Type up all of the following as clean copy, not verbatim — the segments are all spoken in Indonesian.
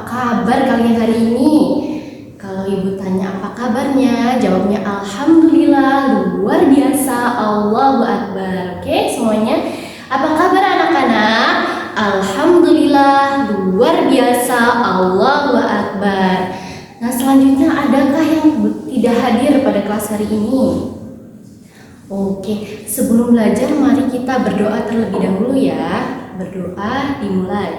kabar kalian hari ini? Kalau ibu tanya apa kabarnya, jawabnya alhamdulillah, luar biasa, Allahu Akbar. Oke, semuanya. Apa kabar anak-anak? Alhamdulillah, luar biasa, Allahu Akbar. Nah, selanjutnya adakah yang tidak hadir pada kelas hari ini? Oke, sebelum belajar mari kita berdoa terlebih dahulu ya. Berdoa dimulai.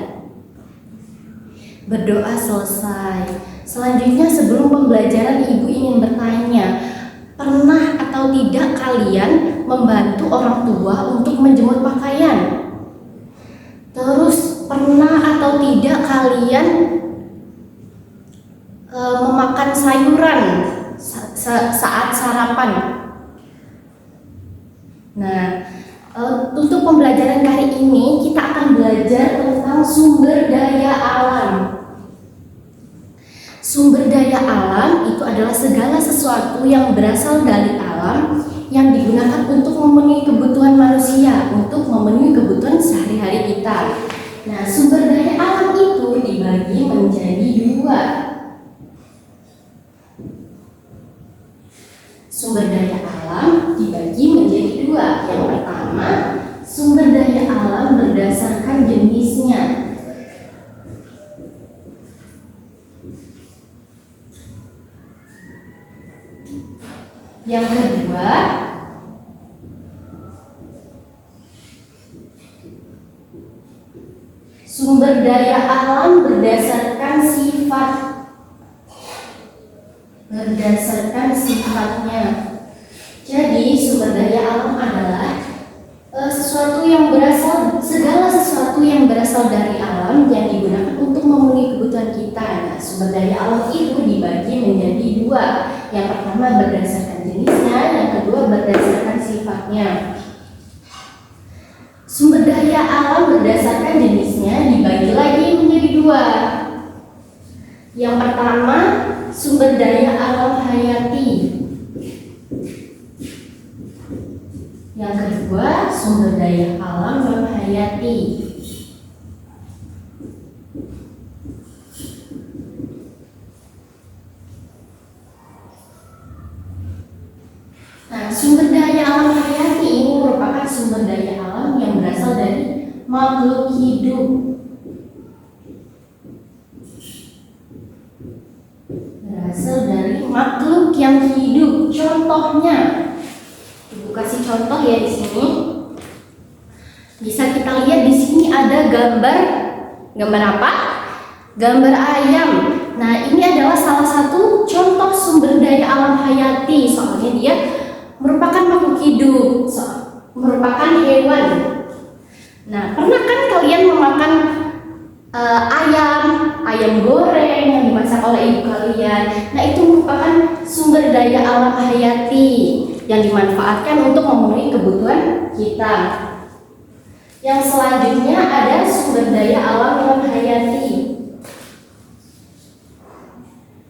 Berdoa selesai. Selanjutnya sebelum pembelajaran ibu ingin bertanya, pernah atau tidak kalian membantu orang tua untuk menjemur pakaian? Terus pernah atau tidak kalian memakan sayuran saat sarapan? Nah, untuk pembelajaran kali ini kita akan belajar tentang sumber daya alam. Sumber daya alam itu adalah segala sesuatu yang berasal dari alam yang digunakan untuk memenuhi kebutuhan manusia, untuk memenuhi kebutuhan sehari-hari kita. Nah, sumber daya alam itu dibagi menjadi dua. Sumber daya alam dibagi menjadi dua. Yang pertama, sumber daya alam berdasarkan jenisnya. Yang kedua, sumber daya alam berdasarkan sifat. Berdasarkan sifatnya. Jadi sumber daya alam adalah segala sesuatu yang berasal dari alam yang digunakan untuk memenuhi kebutuhan kita. Nah, sumber daya alam itu dibagi menjadi dua. Yang pertama berdasarkan jenisnya, yang kedua berdasarkan sifatnya. Sumber daya alam berdasarkan jenisnya dibagi lagi menjadi dua. Yang pertama, sumber daya alam hayati. Yang kedua, sumber daya alam non-hayati. Nah, sumber daya alam hayati ini merupakan sumber daya alam yang berasal dari makhluk hidup. Berasal dari makhluk yang hidup. Contohnya, ibu kasih contoh ya di sini. Bisa kita lihat di sini ada gambar apa? Gambar ayam. Nah, ini adalah salah satu contoh sumber daya alam hayati. Soalnya dia merupakan makhluk hidup, merupakan hewan. Nah, pernah kan kalian memakan ayam goreng yang dimasak oleh ibu kalian? Nah, itu merupakan sumber daya alam hayati yang dimanfaatkan untuk memenuhi kebutuhan kita. Yang selanjutnya ada sumber daya alam non hayati.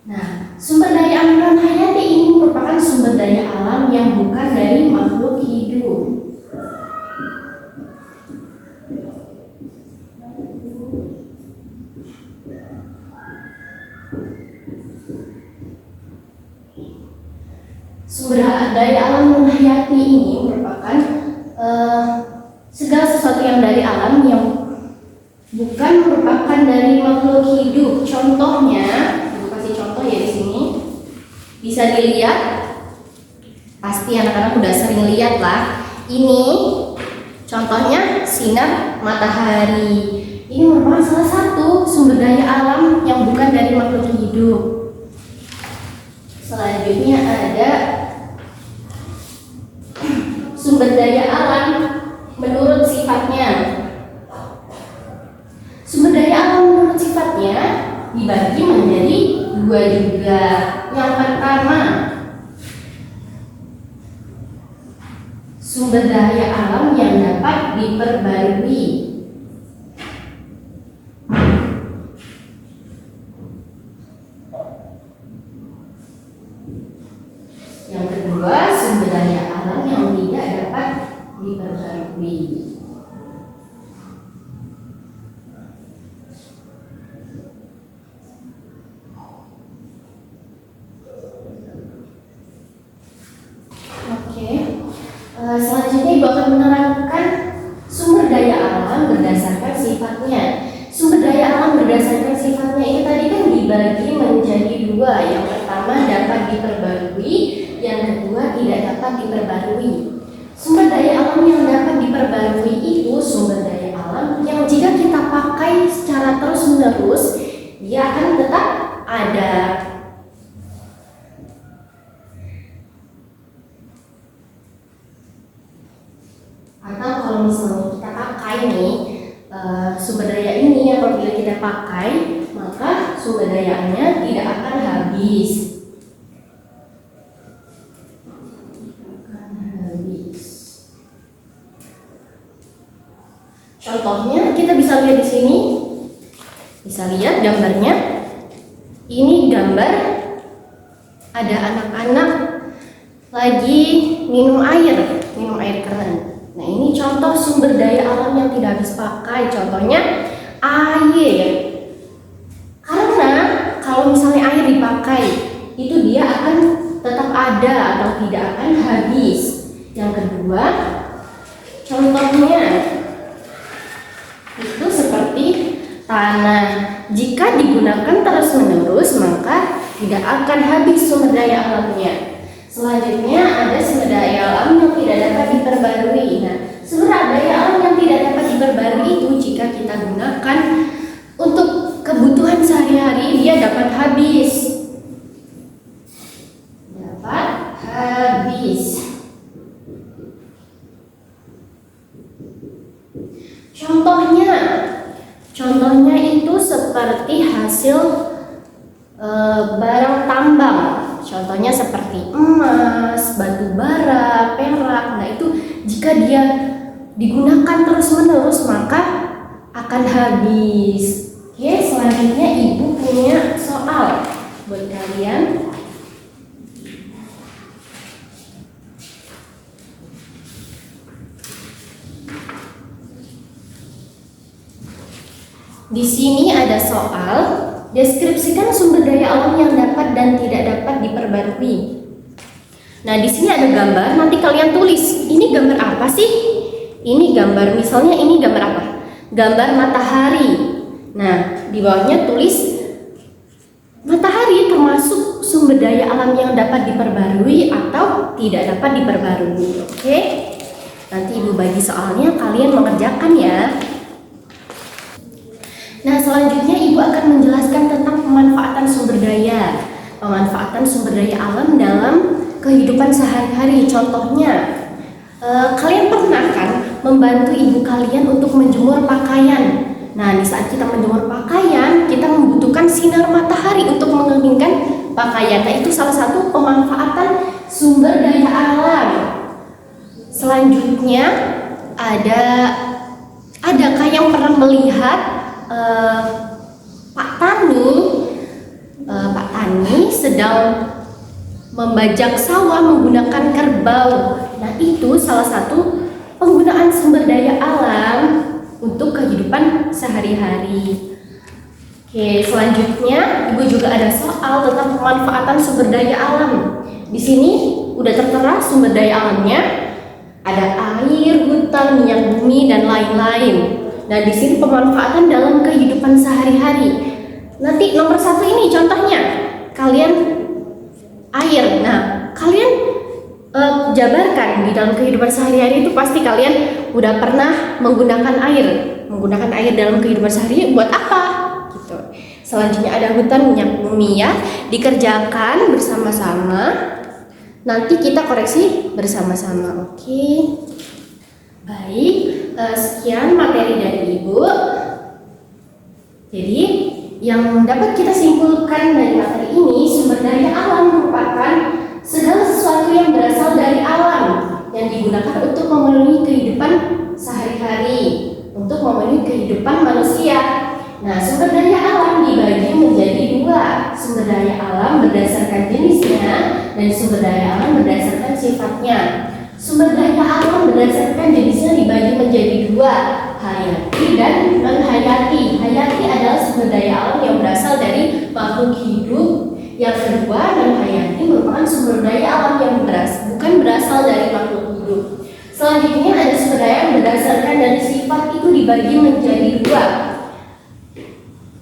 Nah, sumber daya alam non hayati ini merupakan sumber daya alam yang bukan dari makhluk hidup. Sumber daya alam non hayati ini merupakan segala sesuatu yang dari alam yang bukan merupakan dari makhluk hidup. Contohnya, aku kasih contoh ya di sini. Bisa dilihat, pasti anak-anak udah sering lihat lah. Ini contohnya sinar matahari. Ini merupakan salah satu sumber daya alam yang bukan dari makhluk hidup. Selanjutnya ada sumber daya alam menurut sifatnya. Sumber daya alam menurut sifatnya dibagi menjadi dua juga. Yang pertama, sumber daya alam yang dapat diperbarui. Yang kedua, sumber daya alam yang tidak dapat diperbarui. akan menerangkan sumber daya alam berdasarkan sifatnya. Sumber daya alam berdasarkan sifatnya ini tadi kan dibagi menjadi dua. Yang pertama dapat diperbarui, yang kedua tidak dapat diperbarui. Sumber daya alam yang dapat diperbarui itu sumber daya alam yang jika kita pakai secara terus-menerus, dia akan tetap ada. Atau kalau misalnya kita pakai nih sumber daya ini, apabila kita pakai maka sumber dayanya tidak akan habis. Contohnya kita bisa lihat di sini, bisa lihat gambarnya. Ini gambar ada anak-anak lagi minum air keran. Nah, ini contoh sumber daya alam yang tidak habis pakai. Contohnya air. Karena kalau misalnya air dipakai, itu dia akan tetap ada atau tidak akan habis. Yang kedua, contohnya itu seperti tanah. Jika digunakan terus-menerus, maka tidak akan habis sumber daya alamnya. Selanjutnya ada sumber daya alam yang tidak dapat diperbarui. Nah, sumber daya alam yang tidak dapat diperbarui itu jika kita gunakan untuk kebutuhan sehari-hari, dia dapat habis. Dapat habis. Contohnya itu seperti hasil barang tambang. Contohnya seperti emas, batu bara, perak. Nah, itu jika dia digunakan terus-menerus maka akan habis. Oke, selanjutnya Ibu punya soal buat kalian. Di sini ada soal, deskripsikan sumber daya alam yang dapat dan tidak dapat diperbarui. Nah, di sini ada gambar, nanti kalian tulis, ini gambar apa sih? Ini gambar, misalnya ini gambar apa? Gambar matahari. Nah, di bawahnya tulis matahari termasuk sumber daya alam yang dapat diperbarui atau tidak dapat diperbarui. Oke? Nanti Ibu bagi soalnya, kalian mengerjakan ya. Nah, selanjutnya Ibu akan menjelaskan tentang pemanfaatan sumber daya alam dalam kehidupan sehari-hari. Contohnya, kalian pernah kan membantu ibu kalian untuk menjemur pakaian. Nah, di saat kita menjemur pakaian, kita membutuhkan sinar matahari untuk mengeringkan pakaian. Nah, itu salah satu pemanfaatan sumber daya alam. Selanjutnya, adakah yang pernah melihat Pak Tani sedang membajak sawah menggunakan kerbau. Nah, itu salah satu penggunaan sumber daya alam untuk kehidupan sehari-hari. Oke, selanjutnya Ibu juga ada soal tentang pemanfaatan sumber daya alam. Di sini udah tertera sumber daya alamnya. Ada air, hutan, minyak bumi, dan lain-lain. Nah, di sini pemanfaatan dalam kehidupan sehari-hari. Nanti nomor 1 ini contohnya, kalian air. Nah, kalian jabarkan di dalam kehidupan sehari-hari itu pasti kalian udah pernah menggunakan air dalam kehidupan sehari buat apa? Gitu. Selanjutnya ada hutan, minyak bumi ya, dikerjakan bersama-sama. Nanti kita koreksi bersama-sama. Oke. Baik, sekian materi dari Ibu. Jadi, yang dapat kita simpulkan dari materi ini, sumber daya alam merupakan segala sesuatu yang berasal dari alam yang digunakan untuk memenuhi kehidupan sehari-hari, untuk memenuhi kehidupan manusia. Nah, sumber daya alam dibagi menjadi dua, sumber daya alam berdasarkan jenisnya dan sumber daya alam berdasarkan sifatnya. Sumber daya alam berdasarkan jenisnya dibagi menjadi dua, hayati dan non-hayati. Hayati adalah sumber daya alam yang berasal dari makhluk hidup. Yang kedua, non-hayati merupakan sumber daya alam yang bukan berasal dari makhluk hidup. Selanjutnya ada sumber daya yang berdasarkan dari sifat itu dibagi menjadi dua.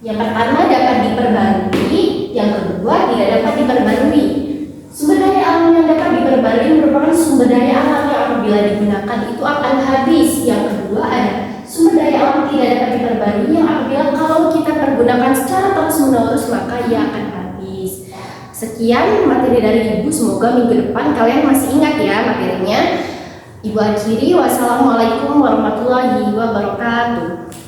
Yang pertama dapat diperbarui, yang kedua tidak dapat diperbarui. Sumber daya alam yang dapat diperbarui merupakan sumber daya alam yang apabila digunakan itu akan habis. Yang kedua ada sumber daya alam tidak dapat diperbarui yang apabila kalau kita pergunakan secara terus-menerus maka ia akan habis. Sekian materi dari Ibu, semoga minggu depan kalian masih ingat ya materinya. Ibu akhiri, wassalamualaikum warahmatullahi wabarakatuh.